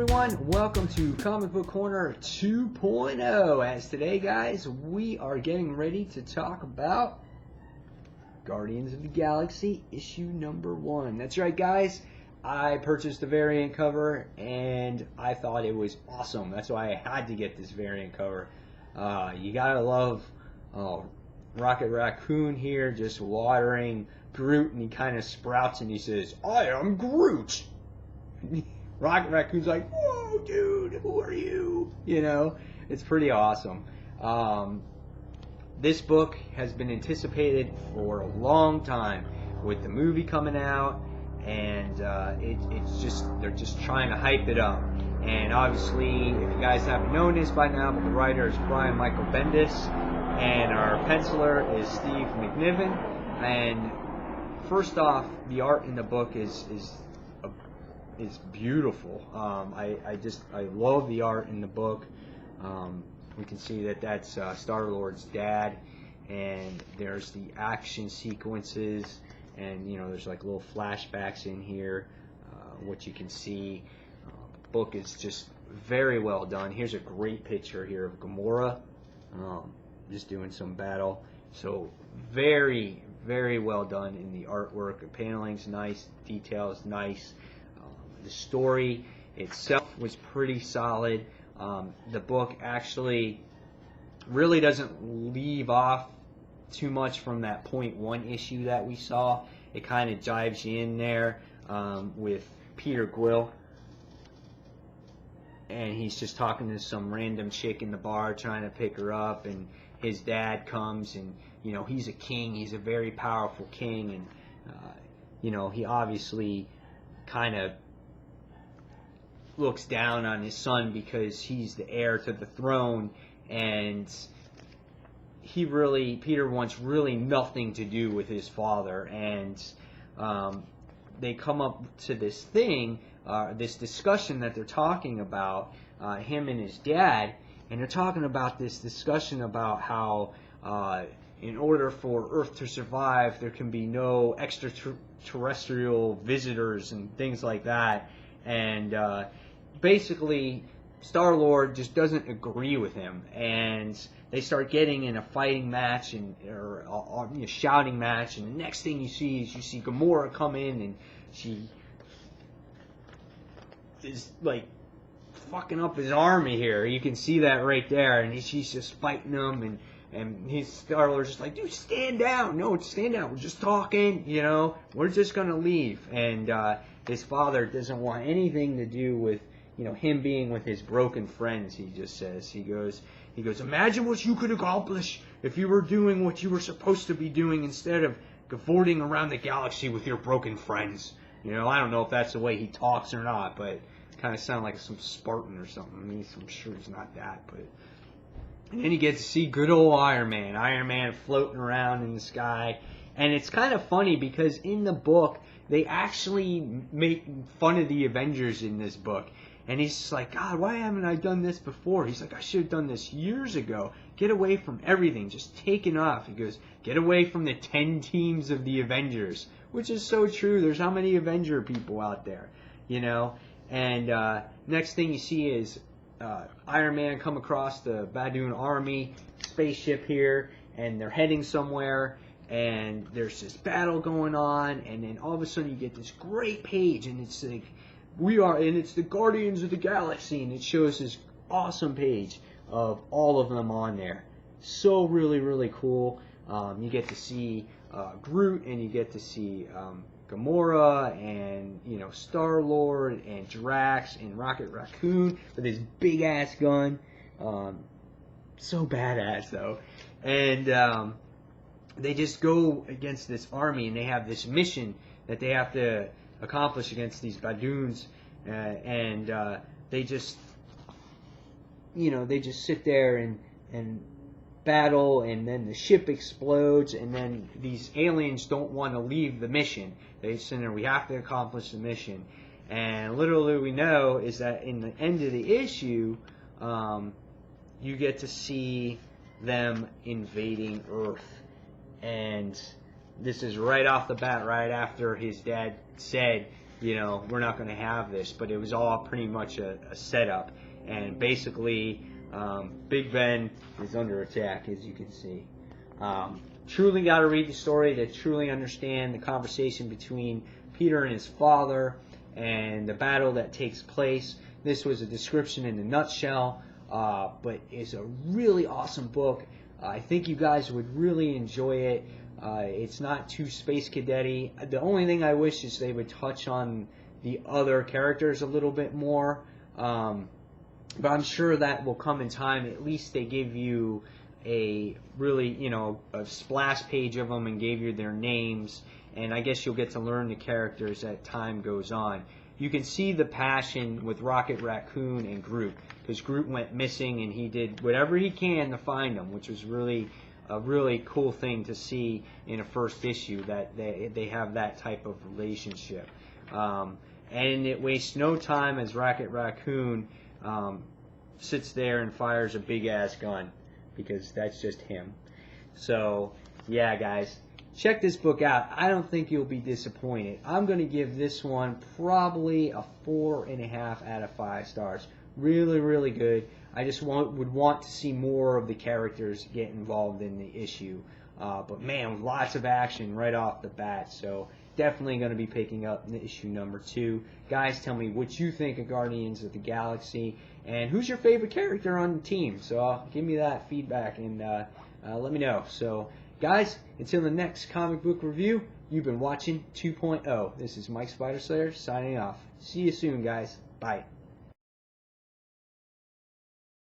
everyone, welcome to Comic Book Corner 2.0. As today, guys, we are getting ready to talk about Guardians of the Galaxy issue number 1. That's right, guys, I purchased the variant cover and I thought it was awesome. That's why I had to get this variant cover. You gotta love Rocket Raccoon here just watering Groot, and he kind of sprouts and he says, "I am Groot." Rocket Raccoon's like, "Whoa, dude, who are you?" You know, it's pretty awesome. This book has been anticipated for a long time with the movie coming out, and they're just trying to hype it up. And obviously, if you guys haven't known this by now, but the writer is Brian Michael Bendis, and our penciler is Steve McNiven. And first off, the art in the book is beautiful. I love the art in the book. We can see that that's Star-Lord's dad, and there's the action sequences, and there's like little flashbacks in here. What you can see, the book is just very well done. Here's a great picture here of Gamora, just doing some battle. So very, very well done in the artwork. The paneling's nice, details nice. The story itself was pretty solid. The book actually really doesn't leave off too much from that .1 issue that we saw. It kind of dives you in there with Peter Quill, and he's just talking to some random chick in the bar trying to pick her up, and his dad comes, and he's a king, he's a very powerful king, and he obviously kind of looks down on his son because he's the heir to the throne, and Peter wants really nothing to do with his father. And they come up to this thing, this discussion that they're talking about, him and his dad, and they're talking about this discussion about how in order for Earth to survive, there can be no extraterrestrial visitors and things like that. And basically, Star-Lord just doesn't agree with him, and they start getting in a fighting match or a shouting match. And the next thing you see is Gamora come in, and she is like fucking up his army here. You can see that right there, and she's just fighting him, and his Star-Lord's just like, "Dude, stand down. No, stand down. We're just talking, We're just gonna leave." And his father doesn't want anything to do with him being with his broken friends. He just says, he goes, "Imagine what you could accomplish if you were doing what you were supposed to be doing instead of cavorting around the galaxy with your broken friends." I don't know if that's the way he talks or not, but it kind of sounds like some Spartan or something. I mean, I'm sure he's not that, but. And then you get to see good old Iron Man floating around in the sky. And it's kind of funny because in the book, they actually make fun of the Avengers in this book. And he's just like, "God, why haven't I done this before?" He's like, "I should have done this years ago. Get away from everything. Just take it off." He goes, "Get away from the 10 teams of the Avengers." Which is so true. There's how many Avenger people out there, And next thing you see is Iron Man come across the Badoon army spaceship here, and they're heading somewhere, and there's this battle going on, and then all of a sudden you get this great page, and it's like, it's the Guardians of the Galaxy, and it shows this awesome page of all of them on there. So really, really cool. You get to see Groot, and you get to see Gamora, and Star-Lord, and Drax, and Rocket Raccoon with his big ass gun. So badass though. And they just go against this army, and they have this mission that they have to accomplish against these Badoons, and they just sit there and battle, and then the ship explodes, and then these aliens don't want to leave the mission. They say, "We have to accomplish the mission." And literally we know is that in the end of the issue, you get to see them invading Earth. And this is right off the bat, right after his dad said, you know, we're not going to have this. But it was all pretty much a setup. And basically, Big Ben is under attack, as you can see. Truly got to read the story to truly understand the conversation between Peter and his father and the battle that takes place. This was a description in a nutshell, but it's a really awesome book. I think you guys would really enjoy it. It's not too space cadet-y. The only thing I wish is they would touch on the other characters a little bit more. But I'm sure that will come in time. At least they give you a really, you know, a splash page of them and gave you their names. And I guess you'll get to learn the characters as time goes on. You can see the passion with Rocket Raccoon and Groot, because Groot went missing and he did whatever he can to find them, which was really a really cool thing to see in a first issue, that they have that type of relationship. And it wastes no time as Rocket Raccoon sits there and fires a big-ass gun, because that's just him. So, yeah, guys, check this book out. I don't think you'll be disappointed. I'm going to give this one probably a 4.5 out of 5 stars. Really, really good. I just would want to see more of the characters get involved in the issue. But, man, lots of action right off the bat. So, definitely going to be picking up in issue number 2. Guys, tell me what you think of Guardians of the Galaxy. And who's your favorite character on the team? So, give me that feedback and let me know. So, guys, until the next comic book review, you've been watching 2.0. This is Mike Spider Slayer signing off. See you soon, guys. Bye.